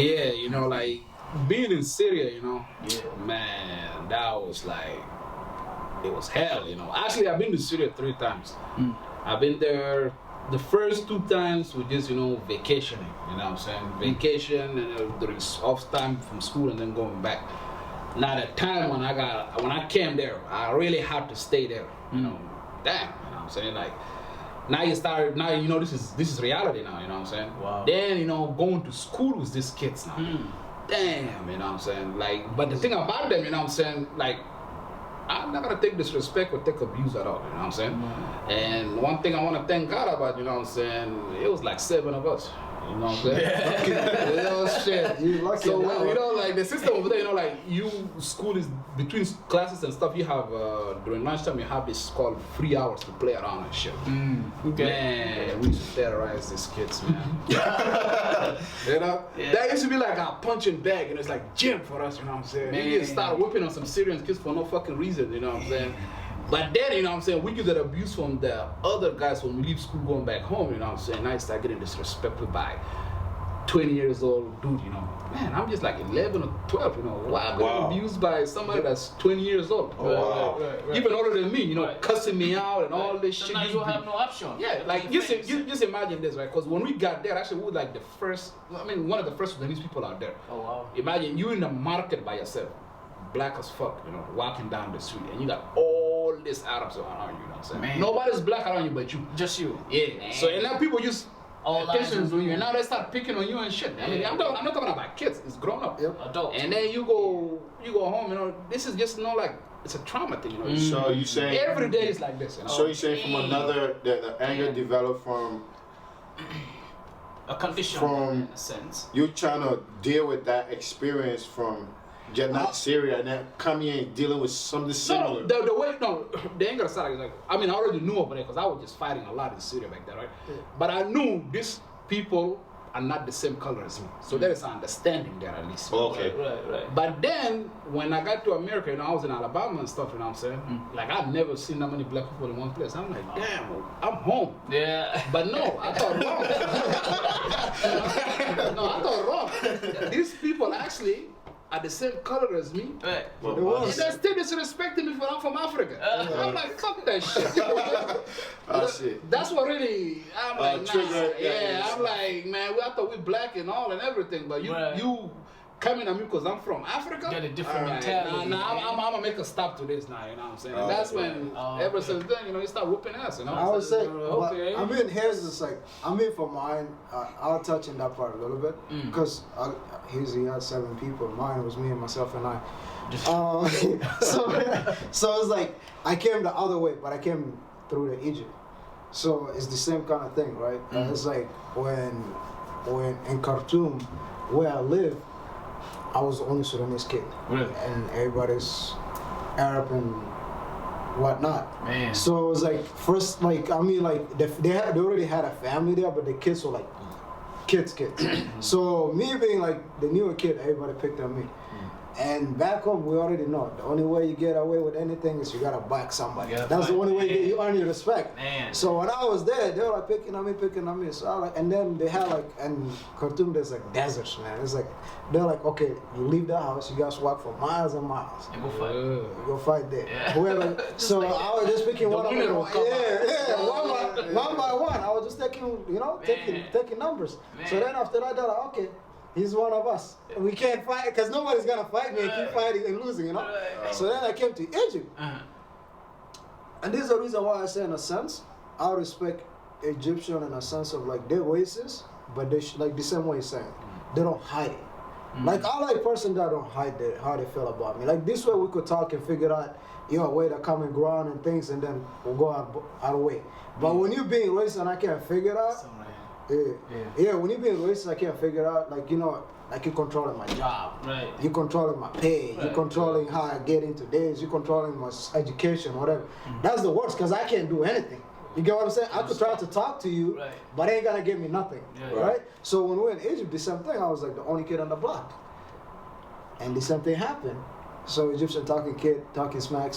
Yeah, like being in Syria, Yeah. man, that was like, it was hell, Actually, I've been to Syria 3 times. I've been there. The first 2 times we just, vacationing, you know what I'm saying? Vacation and during off time from school and then going back. Now the time when I came there, I really had to stay there, Damn, you know what I'm saying? Like, now this is reality now, you know what I'm saying? Wow. Then, going to school with these kids now. Damn, you know what I'm saying? Like, but the thing about them, you know what I'm saying? Like, I'm not gonna take disrespect or take abuse at all, you know what I'm saying? And one thing I wanna thank God about, you know what I'm saying? It was like 7 of us. You know what I'm saying? Shit. You lucky. So like the system over there, like school is between classes and stuff. You have during lunchtime you have this called free hours to play around and shit. Okay. Man, we used to terrorize these kids, man. That used to be like a punching bag, and it's like gym for us. You know what I'm saying? Man. We just start whipping on some Syrian kids for no fucking reason. You know what I'm saying? But then, you know what I'm saying, we get that abuse from the other guys when we leave school going back home, you know what I'm saying? I start getting disrespected by 20 years old dude, Man, I'm just like 11 or 12, Why I'm getting abused by somebody that's 20 years old? Right. Even older than me, cussing me out and all this shit. Now you don't have no option. Yeah, like, just imagine this, right? Because when we got there, actually, we were like one of the first Sudanese people out there. Oh, wow. Imagine you in the market by yourself, black as fuck, walking down the street, and you got all these Arabs around you, know what I'm saying? Man. Nobody's black around you but you. Just you. Yeah. Man. So, and now people just All attention eyes on you, and now they start picking on you and shit. I mean, Yeah. I'm not talking about kids, it's grown up. Yep. Adult. And then you go home, this is just like, it's a trauma thing, So you saying Every day is like this, So you saying from another the anger developed from a condition from- in a sense. you trying to deal with that experience from getting out Syria and then coming in and dealing with something similar. The anger side is like, I already knew over there because I was just fighting a lot in Syria back then, right? Yeah. But I knew these people are not the same color as me. So there is an understanding there at least. Okay. Right. But then, when I got to America, I was in Alabama and stuff, you know what I'm saying? Like, I've never seen that many black people in one place. I'm like, damn, I'm home. Yeah. But no, I thought wrong. No, I thought wrong. These people actually are the same color as me. Right. Well, It was. And they're still disrespecting me for I'm from Africa. I'm like, fuck that shit. Shit. That's what really, I'm like, nah. trigger, Yeah, I'm like, man, I thought we black and all and everything, but you coming at me because I'm from Africa? Got a different Alright, mentality. I'm gonna make a stop to this now, you know what I'm saying? Oh, And that's okay. when, Oh, ever okay. since then, you start whooping ass, I would say, okay. here's just like, for mine, I'll touch on that part a little bit, because he had 7 people, mine was me and myself and I. So it's like, I came the other way, but I came through the Egypt. So it's the same kind of thing, right? It's like, when in Khartoum, where I live, I was the only Sudanese kid. Really? And everybody's Arab and whatnot. Man. So it was like, first, like, they already had a family there, but the kids were like, kids. So me being like the newer kid, everybody picked on me. And back home, we already know the only way you get away with anything is you gotta back somebody. That's the only way you earn your respect. Man. So when I was there, they were like picking on me. So I like, and then they had like, in Khartoum there's like deserts, man. It's like, they're like, okay, you leave the house, you guys walk for miles and miles. And go fight. You go fight there. Yeah. Whoever. So like I was just picking one of winner them. will come One by one. I was just taking numbers. So Man. then after that, they're like, okay, he's one of us. We can't fight because nobody's gonna fight me and keep fighting and losing, Right. So then I came to Egypt, and this is the reason why I say, in a sense, I respect Egyptian in a sense of like they're racist, but they like the same way you're saying, they don't hide it. Like I like person that don't hide how they feel about me. Like this way we could talk and figure out a way to common ground and things, and then we'll go our way. But when you're being racist and I can't figure it out. Yeah, when you're being racist, I can't figure out, like, like you're controlling my job. Right. You're controlling my pay. Right. You're controlling how I get into this. You're controlling my education, whatever. That's the worst, because I can't do anything. You get what I'm saying? I could try to talk to you, Right. but it ain't gonna give me nothing, Yeah. right? So when we were in Egypt, the same thing, I was like the only kid on the block. And the same thing happened. So Egyptian talking smack,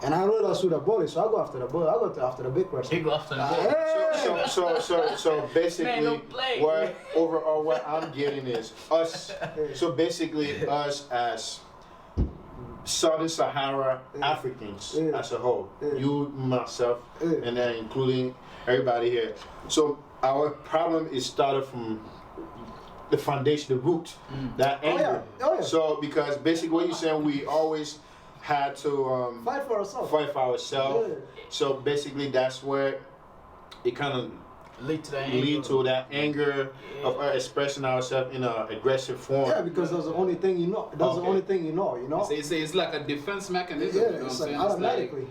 and I realize who the bully, so I go after the bully. I go after the big person. He go after the ball. Hey! So basically, Man, don't play. what I'm getting is us. So basically, us as Southern Sahara Africans as a whole, you, myself, and then including everybody here. So our problem is started from the foundation, the root, that anger. Oh, yeah. So because basically what you're saying, we always had to Fight for ourselves. Yeah. So basically that's where it kind of Lead to that anger. of us expressing ourselves in an aggressive form. Yeah, because that's the only thing you know. That's the only thing you know. It's like a defense mechanism. Yeah, you know what it's I'm like saying? automatically.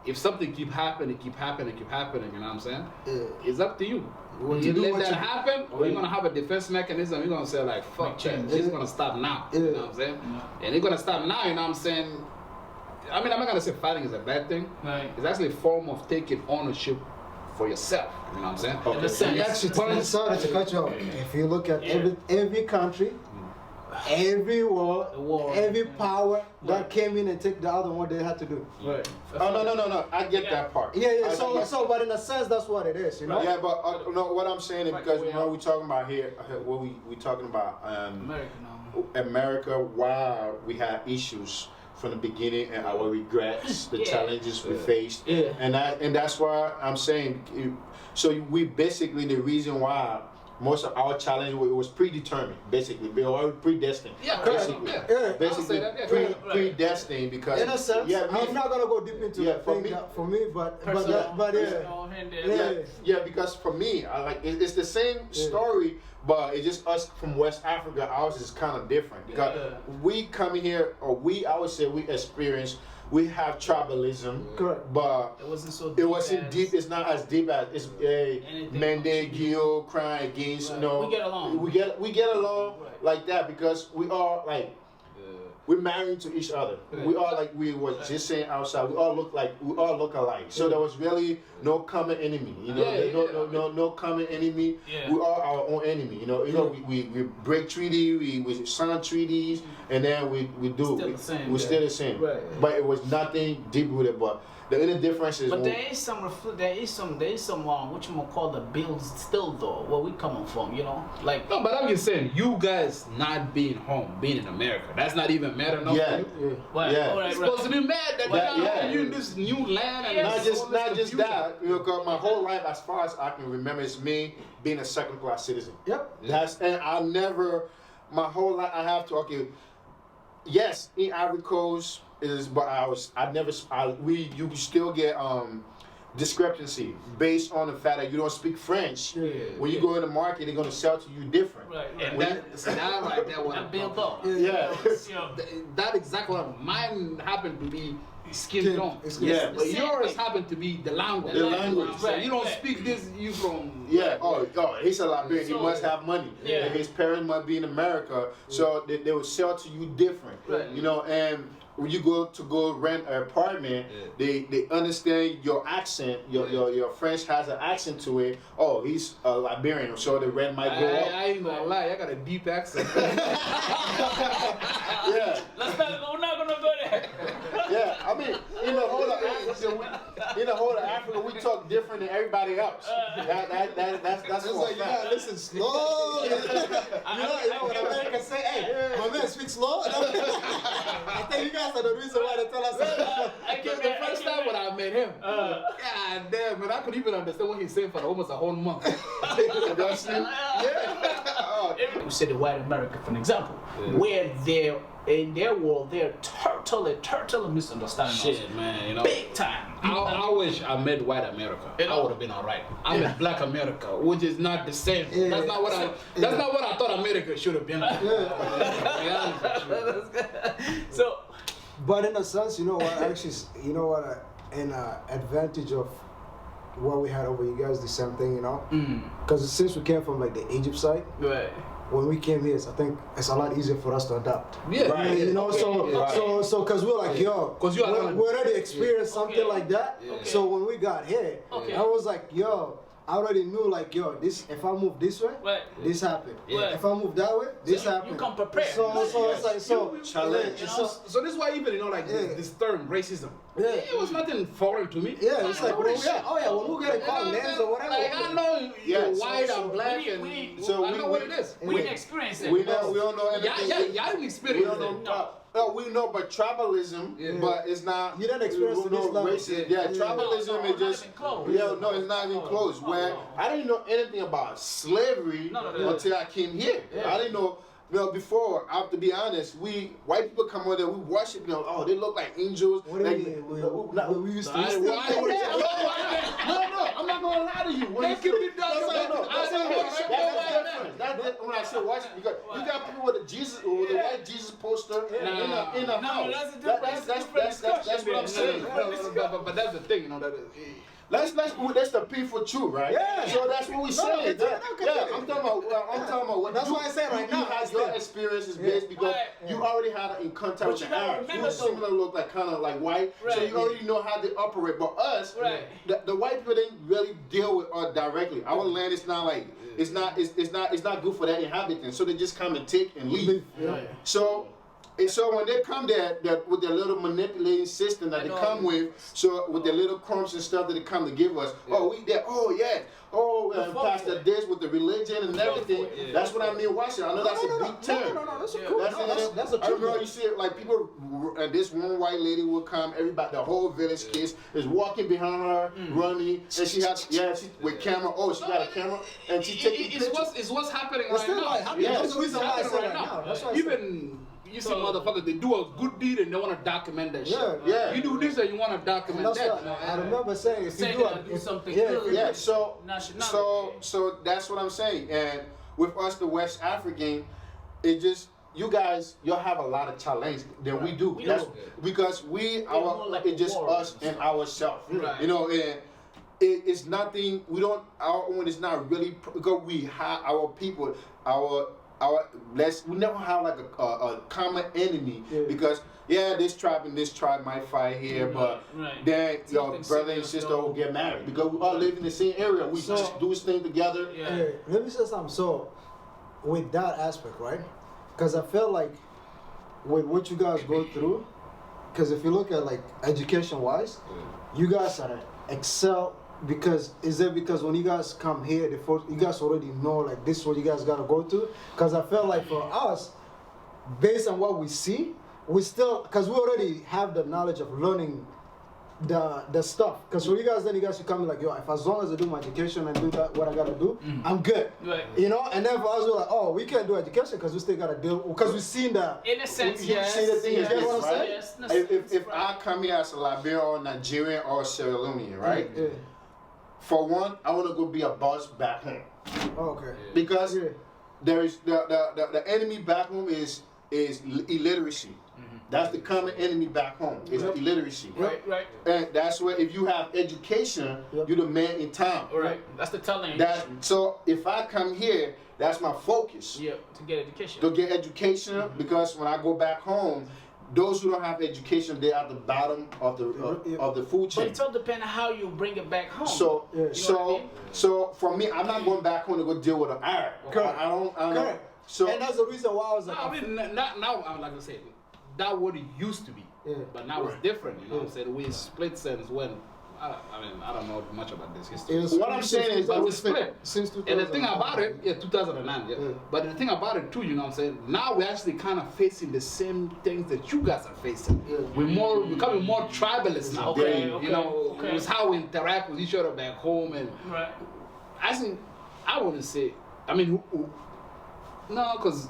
If something keep happening, you know what I'm saying? Yeah. It's up to you. What You to do, let what that you- happen, or you're gonna have a defense mechanism. You're gonna say like, "Fuck, change. It's gonna stop now." You know what I'm saying? And it's gonna stop now. You know what I'm saying? I mean, I'm not gonna say fighting is a bad thing. Right. It's actually a form of taking ownership for yourself. You know what I'm saying? Okay. In a sense. Actually, sorry to cut you off. If you look at every country, every war, every power that came in and took the other one, they had to do. Right. Oh no! I get that part. Yeah. I get- So, but in a sense, that's what it is. Yeah, but no, what I'm saying is Right, because we what we talking about here, what we talking about America now. America, why we had issues from the beginning and our regrets, the challenges we faced, and that's why I'm saying. So we basically the reason why most of our challenge was predetermined, basically, we were predestined. Yeah, basically, yeah. I'll basically say that, yeah. predestined because In a sense, I'm not gonna go deep into the for thing me- for me, but Personal, yeah. personal, and then- Yeah, because for me, I like it's the same story, but it's just us from West Africa. Ours is kind of different because we come here, or I would say we experience. We have tribalism, Correct. but It wasn't so. it wasn't deep. It's not as deep as it's Anything Mende Gil crying against. Right. You know, We get along. We get along Right. like that because we are like. We're married to each other. We all like we were just saying outside. We all look alike. So there was really no common enemy. You know, no common enemy. Yeah. We are our own enemy. You know, we break treaty. We sign treaties, and then we do. Still the same, We're yeah. still the same. Right. But it was nothing deep with it. But the only difference is. But there is some what you might call the bills still though, where we coming from, you know, like. No, but I'm just saying, you guys not being home, being in America, that's not even mad enough Yeah. for you. Right, Yeah. all right, You're right. supposed to be mad that Yeah, you're yeah. not you in this new land and Yes. Not just all this confusion. that, you know, 'cause my whole life, as far as I can remember, is me being a second-class citizen. Yep. And I never, my whole life, I have to. Yes, in Ivory Coast but you still get discrepancy based on the fact that you don't speak French. Yeah. When you go in the market, they're gonna sell to you different. Right, And right. that, so that right there, what That I'm build talking up. about. Yeah. That exactly what mine happened to be skin tone. Yeah. But The same yours thing. happened to be the language. The language. So Right, you don't right. speak this, you from. Yeah. Oh, he's a Liberian. He So- must have money. Yeah. And his parents must be in America, so they will sell to you different. Right. You know, and when you go rent an apartment, they understand your accent. Your French has an accent to it. Oh, he's a Liberian, so the rent might go up. I ain't gonna lie, I got a deep accent. Yeah. We're not gonna go there. Yeah, I mean, in the whole of Africa, we talk different than everybody else. That's It's for like a you fact. gotta listen slow. you know when Americans say, "Hey, my man, speak slow." I think you guys are the reason why they tell us. The first time when I met him, god damn, man, I couldn't even understand what he said for almost a whole month. We say the white America, for an example, where in their world, they're totally misunderstanding us. Shit, man, you know. Big time. I wish I met white America. I would have been alright. I met black America, which is not the same. Yeah. That's not what I thought America should have been. Be honest with you. So, But in a sense, you know what? Actually, you know what? An advantage of what we had over you guys, the same thing, you know. Because since we came from like the Egypt side, right. when we came here, I think it's a lot easier for us to adapt. Yeah, Right. You know, so because we're like, yo, 'Cause you are we already experienced something Okay. like that. Yeah. So when we got here, Okay. I was like, yo, I already knew like, yo, this if I move this way, Right. this happened. Yeah. If I move that way, this So happened. you come prepared. So it's like Challenge. yeah, So this is why even like Yeah. this term racism. Yeah. It was nothing foreign to me. Yeah, it's like, when when we get called names or whatever. Like, I know Yeah, you're so- white so and black, we- and we- so I we- know what it is. We didn't experience it. We don't know anything. Y'all didn't We experience don't it. know. No, we know, but tribalism, Yeah. but it's not. You didn't experience no this level. racism. Yeah, Yeah. tribalism No, is not just. even close. Yeah, no, it's not even close. Where I didn't know anything about slavery No. until I came here. Yeah. I didn't know. Well, before, I have to be honest, white people come over there, we worship them. Oh, they look like angels. What do like, you mean? We used to. I- we still- No, I'm not gonna lie to you. When They you keep see- it down. That's different. That's when I say worship, because you got people with the Jesus or the white Jesus poster in the house. That's what I'm saying. But that's the thing, you know, that That's the P for true, right? Yeah. So that's what we say. it's Yeah, not I'm talking about what. That's why I say right you now, had your experiences based because Right. you already had in contact with you the gotta Arabs. remember You similar look like kind of like white, so Right. you already know how they operate. But us, Right. the white people didn't really deal with us directly. Our land is not like it's not good for their inhabitants, so they just come and take and leave. Yeah. So when they come there with their little manipulating system that they come with, so with their little crumbs and stuff that they come to give us, Pastor this with the religion and everything. Yeah. That's what I mean. Watch it. I know that's a big term. No, that's a Yeah. cool. That's a I remember true. you see it like people, and this one white lady will come. Everybody, the whole village kids is walking behind her, running, and she with camera. Oh, she got a camera, and she taking pictures. it's what's happening It's right still now. like happening. Yeah. That's the reason why I said right now. That's why I said. Even you see motherfuckers, they do a good deed and they want to document that shit. Yeah. You do this and you want to And document that's that. what I remember saying. If you Saying do, that do something yeah, good. Yeah, so Nationality. that's what I'm saying. And with us, the West African, it just you guys, y'all have a lot of challenge than we do. We That's do. because more like it's just warriors. us and ourselves. Right. You know, and it's nothing. We don't. Our own is not really because we have our people. We never have like a common enemy because this tribe and this tribe might fight here, but right. then your Something brother and serious sister though. will get married because we all live in the same area. We So- just do this thing together. Yeah. Hey, let me say something. So, with that aspect, right? Because I feel like with what you guys go through, because if you look at like education-wise, you guys are excel. Because because when you guys come here, you guys already know like this is what you guys gotta go to. Because I felt like for us, based on what we see, we still because we already have the knowledge of learning the stuff. Because for you guys, then you guys should come like, yo, if as long as I do my education and do that what I gotta do, I'm good. Right. You know, and then for us we're like, oh, we can't do education because we still gotta deal because we've seen that. In a sense, You yes. see the thing is You this, get what I'm right? saying? Yes, If I come here as a Liberian or Nigerian or Sierra Leonean, right? Yeah. For one, I want to go be a boss back home Oh, okay. because Yeah. there is the enemy back home is illiteracy. That's the common enemy back home. Is illiteracy. Right. And that's where if you have education, you're the man in town. All right. That's the talent. So if I come here, that's my focus. Yeah. To get education. To get education, because when I go back home, those who don't have education, they're at the bottom of the food But chain. it all depends on how you bring it back home. So, Yeah. You know what I mean? so for me, I'm not going back home to go deal with an Arab. Correct. I don't. Correct. So And that's the reason why I was No, like, I mean, now, I'm like I said, that what it used to be. Yeah. But now it's different, you know what I'm saying? We split sense when, I don't know much about this history. What I'm saying is But that we split. since And the thing about it, 2009, yeah. But the thing about it too, you know what I'm saying? Now we're actually kind of facing the same things that you guys are facing. Yeah. We're becoming more tribalist now. Okay, You know, okay. it's how we interact with each other back home. And Right. I wouldn't say, no, because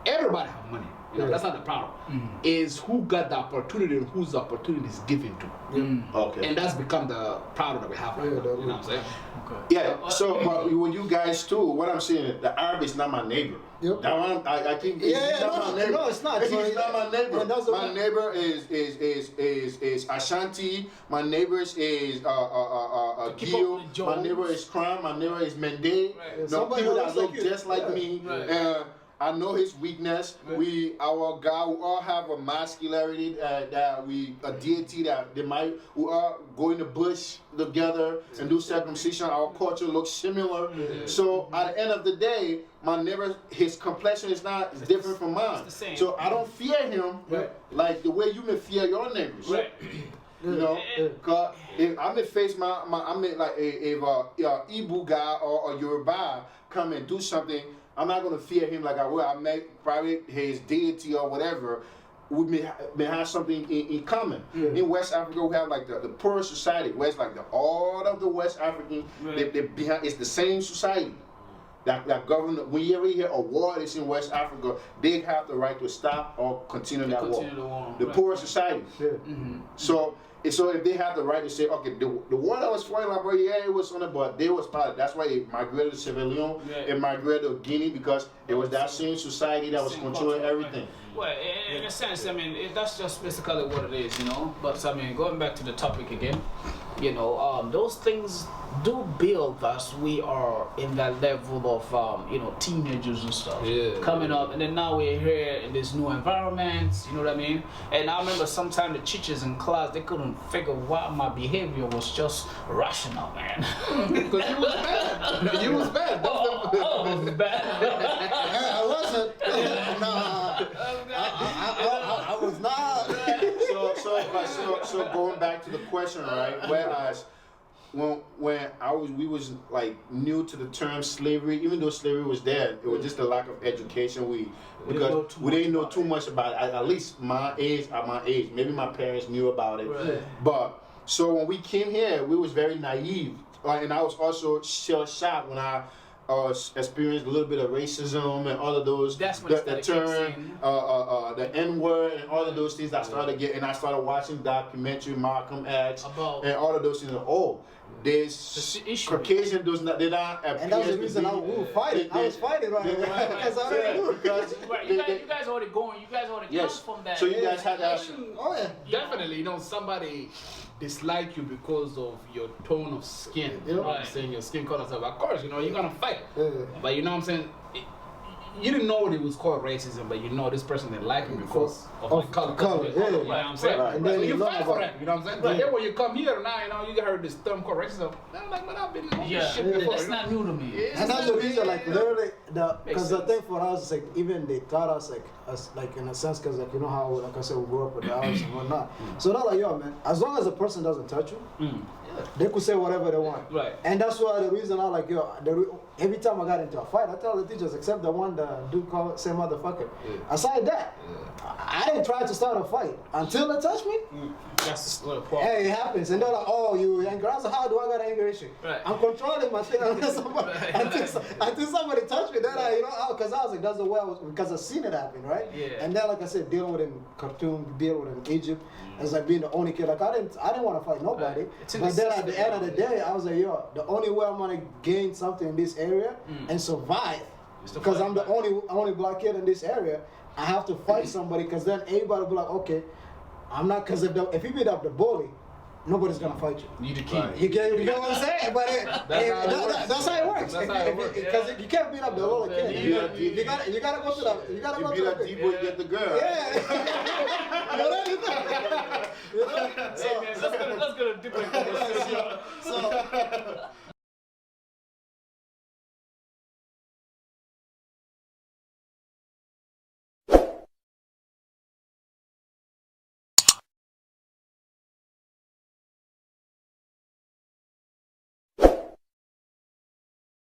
everybody have money. You know, Yeah. that's not the problem. Is who got the opportunity and whose opportunity is given to. okay. And that's become the problem that we have right Yeah, now. that You know what I'm saying? Okay. Yeah. So, but with you guys too, what I'm saying, the Arab is not my neighbor. Yep. That one, I keep. Yeah, he's not no, my neighbor. no, it's not. He's So, not my neighbor. and that's the My one- neighbor is Ashanti. My neighbors is Keep Gio. up with the My Jones. neighbor is Kram. My neighbor is Mende. Right. No, Somebody people that that looks look like you. just like Yeah. me. Right. I know his weakness. Our God, we all have a masculinity that a deity that we all go in the bush together and do circumcision. Our culture looks similar. So at the end of the day, my neighbor, his complexion is different from mine. It's the same. So I don't fear him like the way you may fear your neighbors. Right. You know, cause if I may face I may like if Igbo guy or Yoruba come and do something, I'm not gonna fear him like I will. I may probably his deity or whatever. We may have something in common. In West Africa, we have like the poor society, where it's like all of the West African, it's the same society. That government, when you ever hear a war that's in West Africa, they have the right to stop or continue that war. The poor society. So if they have the right to say, okay, the war that was fighting, like, bro, yeah, it was on it, but they was part of it. That's why it migrated to Sierra Leone, it migrated to Guinea, because it was that same society that was controlling everything. Well, in a sense, I mean, that's just basically what it is, you know. But I mean, going back to the topic again, you know, those things do build as we are in that level of, you know, teenagers and stuff coming up, and then now we're here in this new environment, you know what I mean? And I remember sometimes the teachers in class, they couldn't figure why my behavior was just rational, man. Because you was bad. You was bad. I was bad. I wasn't. I was not. So going back to the question, right? Whereas when we was like new to the term slavery, even though slavery was there, it was just a lack of education. We didn't know too much about it. At least at my age, maybe my parents knew about it. Right. But so when we came here, we was very naive, and I was also shell shocked when I experienced a little bit of racism and all of those. That's when the term, the N-word and all of those things I started getting. I started watching documentary Malcolm X and all of those things. This Caucasian does not. They're not. And that was the reason I was fighting. I was fighting right because I already knew. You guys already going. You guys already come from that. So you guys had that. Oh yeah. Definitely, you know, somebody dislike you because of your tone of skin. You know what I'm saying? Your skin color. So of course, you know, you're gonna fight. But you know what I'm saying? You didn't know it was called racism, but you know this person didn't like me because of my color. You know what I'm saying? Right. So you fight for that. You know what I'm saying? But then when you come here now, you know, you heard this term called racism. I'm like, man, I've been on this shit before. That's not new to me. And that's the reason, like, literally, because the thing for us is like, even they taught us like in a sense, because like, you know how, like I said, we grew up with the house and whatnot. So they're like, yo, man, as long as a person doesn't touch you, they could say whatever they want. Right. And that's why the reason I like, yo, every time I got into a fight, I tell the teachers, except the one that do call say motherfucker. Aside that, I didn't try to start a fight until they touch me. That's the problem. Hey, it happens. And they're like, oh, you angry. I was like, how do I got anger issue? Right. I'm controlling my thing until somebody touched me. Then you know, because I was like, that's the way I was, because I've seen it happen, right? Yeah. And then, like I said, dealing with it in Khartoum, dealing with it in Egypt, as like being the only kid. Like I didn't want to fight nobody. But then at the end of the day, I was like, yo, the only way I'm gonna gain something in this area and survive, because I'm the only black kid in this area, I have to fight somebody, because then everybody will be like, okay, I'm not, because if you beat up the bully, nobody's gonna fight you. You the king. You know what I'm saying? But that's how it works. Because you can't beat up the little kid. You gotta go to the. You gotta go to the. You beat up D-boy, you get the girl. Yeah. Hey man, let's go to different